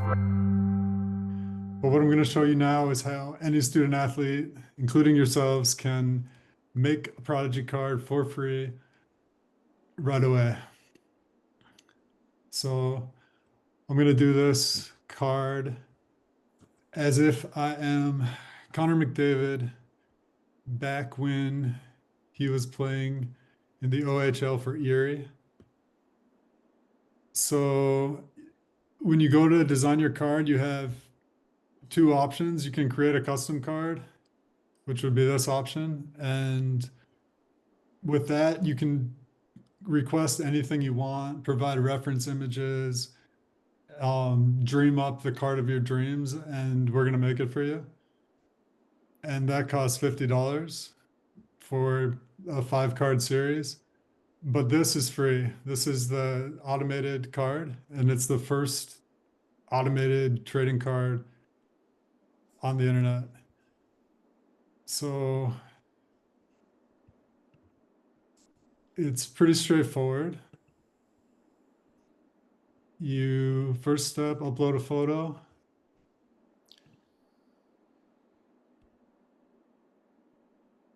But what I'm going to show you now is how any student athlete, including yourselves, can make a Prodigy card for free right away. So I'm going to do this card as if I am Connor McDavid back when he was playing in the OHL for Erie. So when you go to design your card, you have two options. You can create a custom card, which would be this option. And with that, you can request anything you want, provide reference images, dream up the card of your dreams, and we're going to make it for you. And that costs $50 for a 5-card series. But this is free. This is the automated card, and it's the first automated trading card on the internet. So it's pretty straightforward. You first step, upload a photo.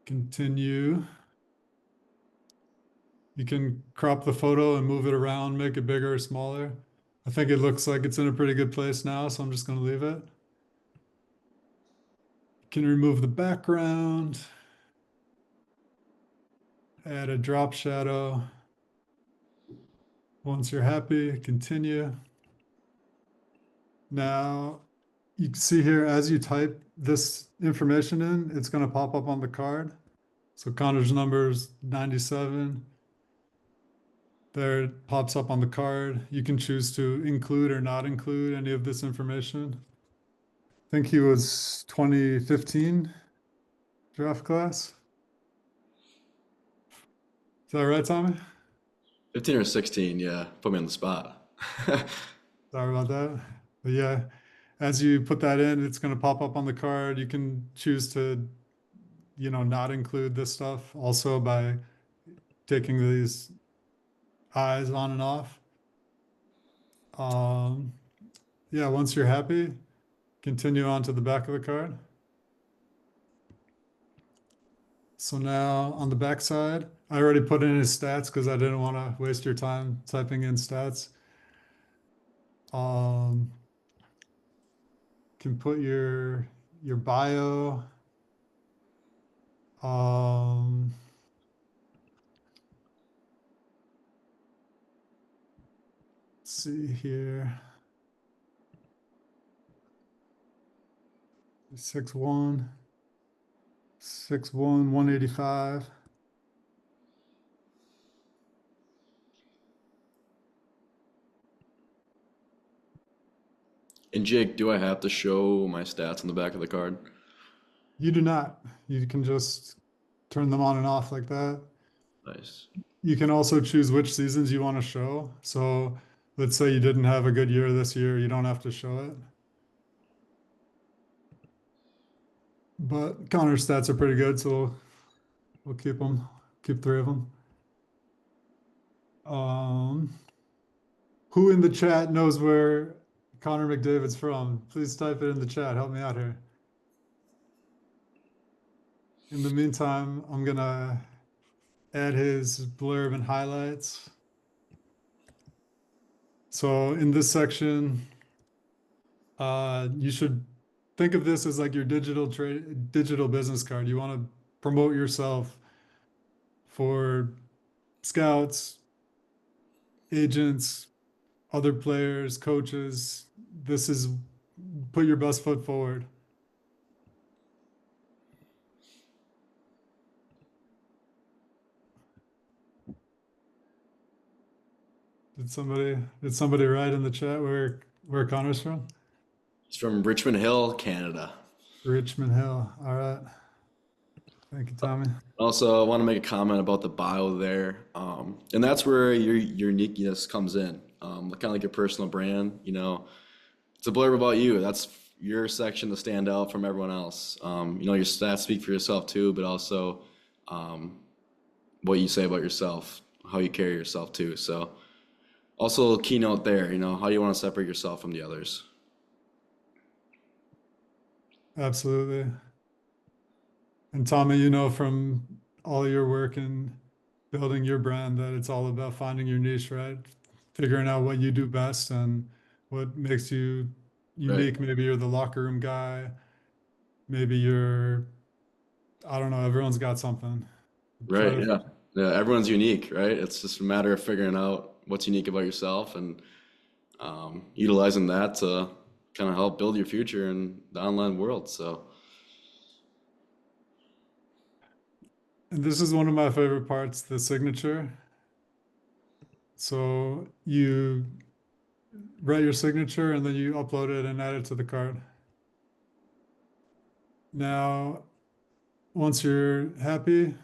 Continue. You can crop the photo and move it around, make it bigger or smaller. I think it looks like it's in a pretty good place now, so I'm just going to leave it. You can remove the background, add a drop shadow. Once you're happy, continue. Now, you can see here, as you type this information in, it's going to pop up on the card. So Connor's number is 97. There it pops up on the card. You can choose to include or not include any of this information. I think he was 2015 draft class. Is that right, Tommy? 15 or 16, yeah. Put me on the spot. Sorry about that. But yeah, as you put that in, it's going to pop up on the card. You can choose to, not include this stuff also by taking these eyes on and off. Yeah, once you're happy, continue on to the back of the card. So now on the back side, I already put in his stats because I didn't want to waste your time typing in stats. Can put your bio. Let's see here. 6'1", 185. And Jake, do I have to show my stats on the back of the card? You do not. You can just turn them on and off like that. Nice. You can also choose which seasons you want to show. So let's say you didn't have a good year this year, you don't have to show it. But Connor's stats are pretty good, so we'll keep them, keep 3 of them. Who in the chat knows where Connor McDavid's from? Please type it in the chat. Help me out here. In the meantime, I'm gonna add his blurb and highlights. So in this section, you should think of this as like your digital business card. You want to promote yourself for scouts, agents, other players, coaches. This is put your best foot forward. Did somebody write in the chat where Connor's from? He's from Richmond Hill, Canada. Richmond Hill. All right. Thank you, Tommy. Also, I want to make a comment about the bio there. And that's where your uniqueness comes in. Kind of like your personal brand, it's a blurb about you. That's your section to stand out from everyone else. Your stats speak for yourself too, but also what you say about yourself, how you carry yourself too. So also a keynote there, how do you want to separate yourself from the others? Absolutely. And Tommy, you know from all your work in building your brand that it's all about finding your niche, right? Figuring out what you do best and what makes you Right. unique. Maybe you're the locker room guy. Maybe you're, I don't know, everyone's got something. Try Right. to, Yeah. Yeah. Everyone's unique, right? It's just a matter of figuring out what's unique about yourself and utilizing that to kind of help build your future in the online world. So, and this is one of my favorite parts, the signature. So you write your signature and then you upload it and add it to the card. Now, once you're happy,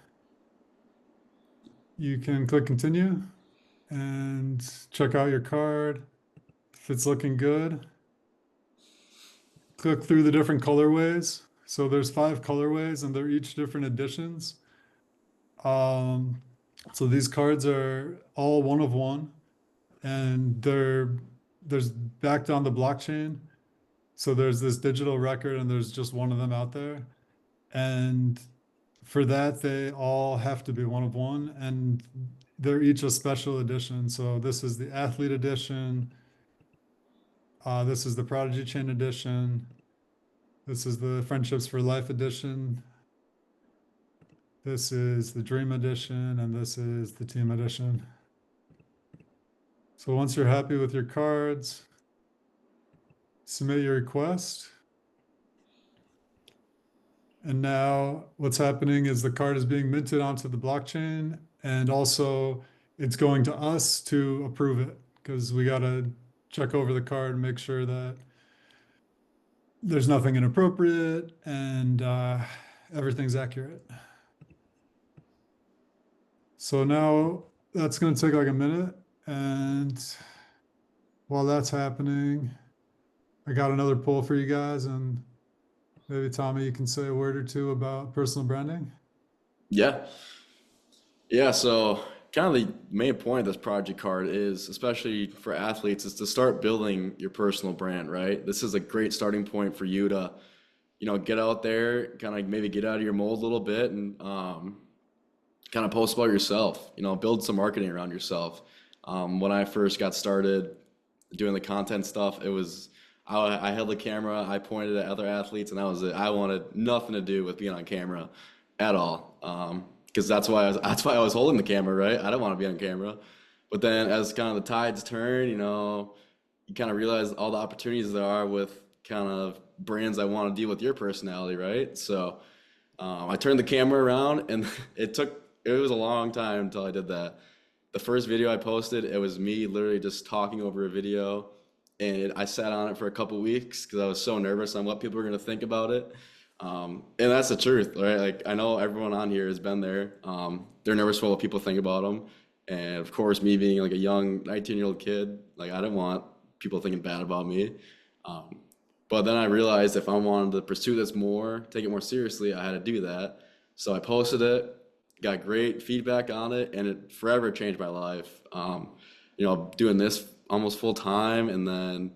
you can click continue and check out your card. If it's looking good, click through the different colorways. So there's 5 colorways and they're each different editions. Um, so these cards are all one of one and there's backed on the blockchain. So there's this digital record and there's just one of them out there. And for that, they all have to be one of one and they're each a special edition. So this is the athlete edition. This is the Prodigy Chain edition. This is the Friendships for Life edition. This is the Dream edition, and this is the Team edition. So once you're happy with your cards, submit your request. And now what's happening is the card is being minted onto the blockchain, and also it's going to us to approve it because we got to check over the card and make sure that there's nothing inappropriate and everything's accurate. So now that's going to take like a minute. And while that's happening, I got another poll for you guys. And maybe Tommy, you can say a word or two about personal branding. yeah. Yeah. So, kind of the main point of this project card is, especially for athletes, is to start building your personal brand, right? This is a great starting point for you to, get out there, kind of maybe get out of your mold a little bit and kind of post about yourself, build some marketing around yourself. When I first got started doing the content stuff, I held the camera, I pointed at other athletes, and that was it. I wanted nothing to do with being on camera at all, because that's why I was holding the camera, right? I don't want to be on camera. But then as kind of the tides turn, you kind of realize all the opportunities there are with kind of brands that want to deal with your personality, right? So I turned the camera around, and it was a long time until I did that. The first video I posted, it was me literally just talking over a video, and I sat on it for a couple weeks because I was so nervous on what people were gonna think about it. And that's the truth, right? Like I know everyone on here has been there. They're nervous for what people think about them, and of course, me being like a young 19-year-old kid, like I didn't want people thinking bad about me. Um, but then I realized if I wanted to pursue this more, take it more seriously, I had to do that. So I posted it, got great feedback on it, and it forever changed my life. Doing this almost full time, and then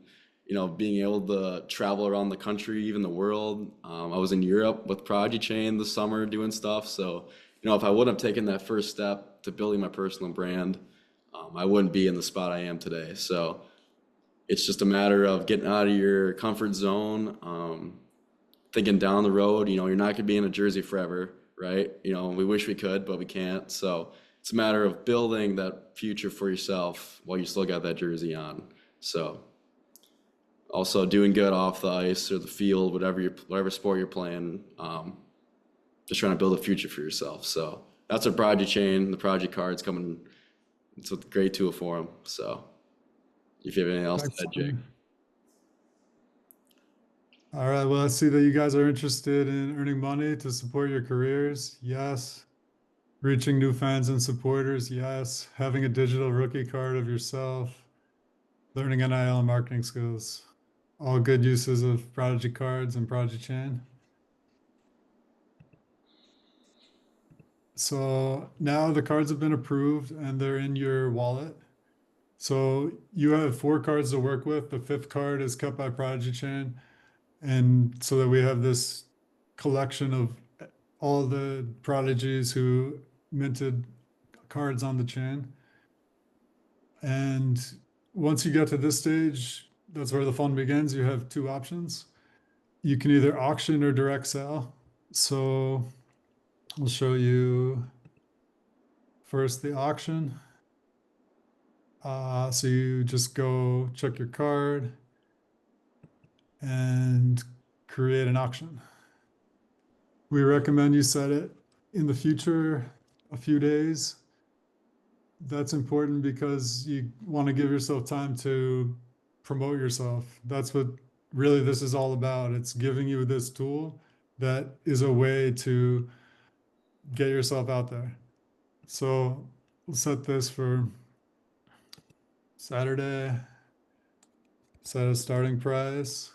being able to travel around the country, even the world. I was in Europe with ProdigyChain this summer doing stuff. So if I wouldn't have taken that first step to building my personal brand, I wouldn't be in the spot I am today. So it's just a matter of getting out of your comfort zone, thinking down the road. You're not going to be in a jersey forever, right? We wish we could, but we can't. So it's a matter of building that future for yourself while you still got that jersey on. So also doing good off the ice or the field, whatever sport you're playing, just trying to build a future for yourself. So that's a ProdigyChain, the ProdigyCards coming. It's a great tool for them. So if you have anything else to Thanks, add, Jake. Tommy. All right. Well, I see that you guys are interested in earning money to support your careers. Yes. Reaching new fans and supporters. Yes. Having a digital rookie card of yourself. Learning NIL and marketing skills. All good uses of Prodigy Cards and Prodigy Chain. So now the cards have been approved and they're in your wallet. So you have 4 cards to work with. The 5th card is kept by Prodigy Chain. And so that we have this collection of all the prodigies who minted cards on the chain. And once you get to this stage, that's where the fun begins. You have two options. You can either auction or direct sell. So I'll show you first the auction. So you just go check your card and create an auction. We recommend you set it in the future, a few days. That's important because you want to give yourself time to promote yourself. That's what really this is all about. It's giving you this tool that is a way to get yourself out there. So we'll set this for Saturday, set a starting price.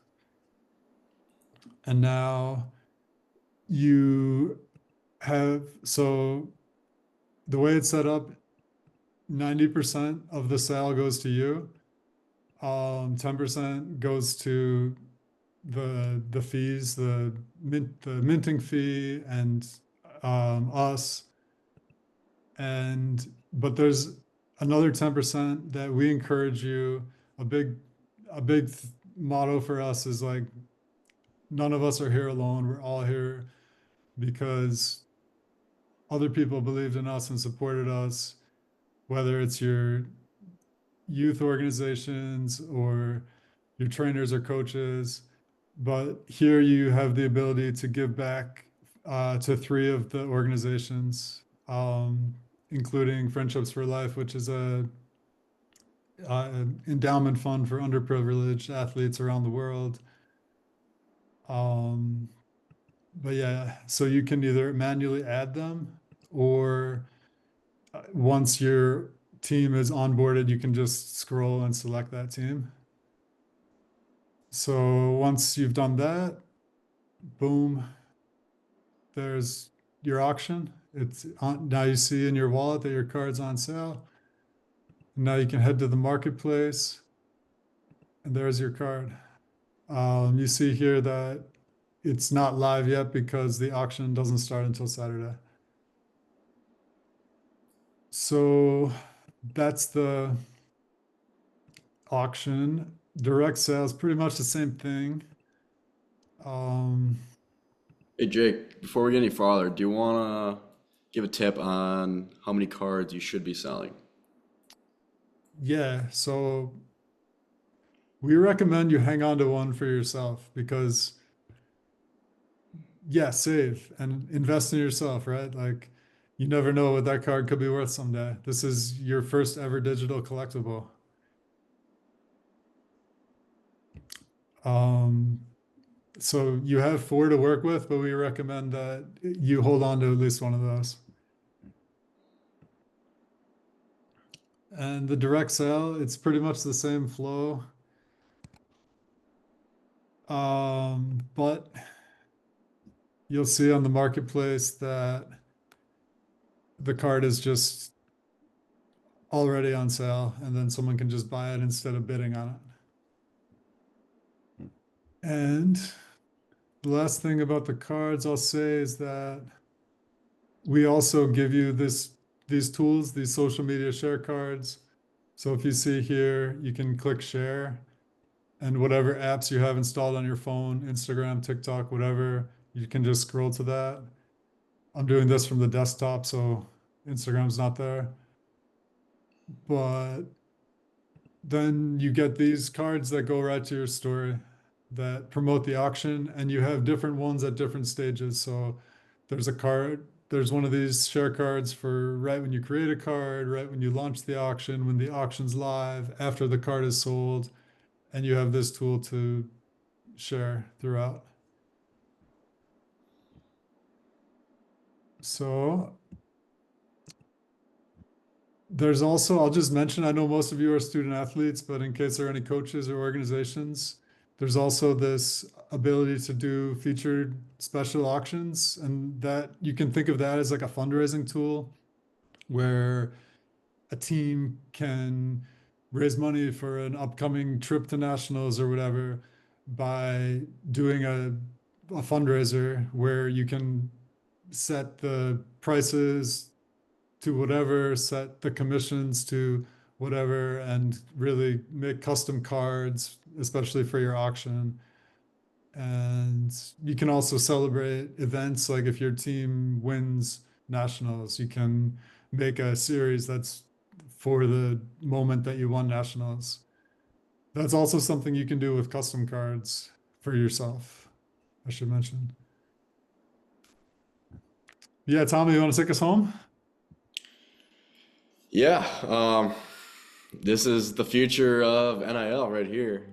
And now you have, so the way it's set up, 90% of the sale goes to you. 10% goes to the fees, the minting fee and us. And but there's another 10% that we encourage you. A big motto for us is like, none of us are here alone. We're all here because other people believed in us and supported us, whether it's your youth organizations or your trainers or coaches. But here you have the ability to give back to three of the organizations, including Friendships for Life, which is a endowment fund for underprivileged athletes around the world. But yeah, so you can either manually add them, or once your team is onboarded, you can just scroll and select that team. So once you've done that, boom, there's your auction. It's on, now you see in your wallet that your card's on sale. Now you can head to the marketplace and there's your card. You see here that it's not live yet because the auction doesn't start until Saturday. So that's the auction. Direct sales, pretty much the same thing. Hey Jake, before we get any farther, do you want to give a tip on how many cards you should be selling? Yeah, so we recommend you hang on to one for yourself because, yeah, save and invest in yourself, right? Like, you never know what that card could be worth someday. This is your first ever digital collectible. Um, so you have four to work with, but we recommend that you hold on to at least one of those. And the direct sale, it's pretty much the same flow. But you'll see on the marketplace that the card is just already on sale, and then someone can just buy it instead of bidding on it. And the last thing about the cards I'll say is that we also give you these tools, these social media share cards. So if you see here, you can click share, and whatever apps you have installed on your phone, Instagram, TikTok, whatever, you can just scroll to that. I'm doing this from the desktop, so Instagram's not there. But then you get these cards that go right to your story that promote the auction, and you have different ones at different stages. So there's a card, there's one of these share cards for right when you create a card, right when you launch the auction, when the auction's live, after the card is sold, and you have this tool to share throughout. So there's also, I'll just mention, I know most of you are student athletes, but in case there are any coaches or organizations, there's also this ability to do featured special auctions, and that you can think of that as like a fundraising tool where a team can raise money for an upcoming trip to nationals or whatever. by doing a fundraiser where you can set the prices to whatever, set the commissions to whatever, and really make custom cards, especially for your auction. And you can also celebrate events, like if your team wins nationals, you can make a series that's for the moment that you won nationals. That's also something you can do with custom cards for yourself, I should mention. Yeah, Tommy, you want to take us home? Yeah, this is the future of NIL right here.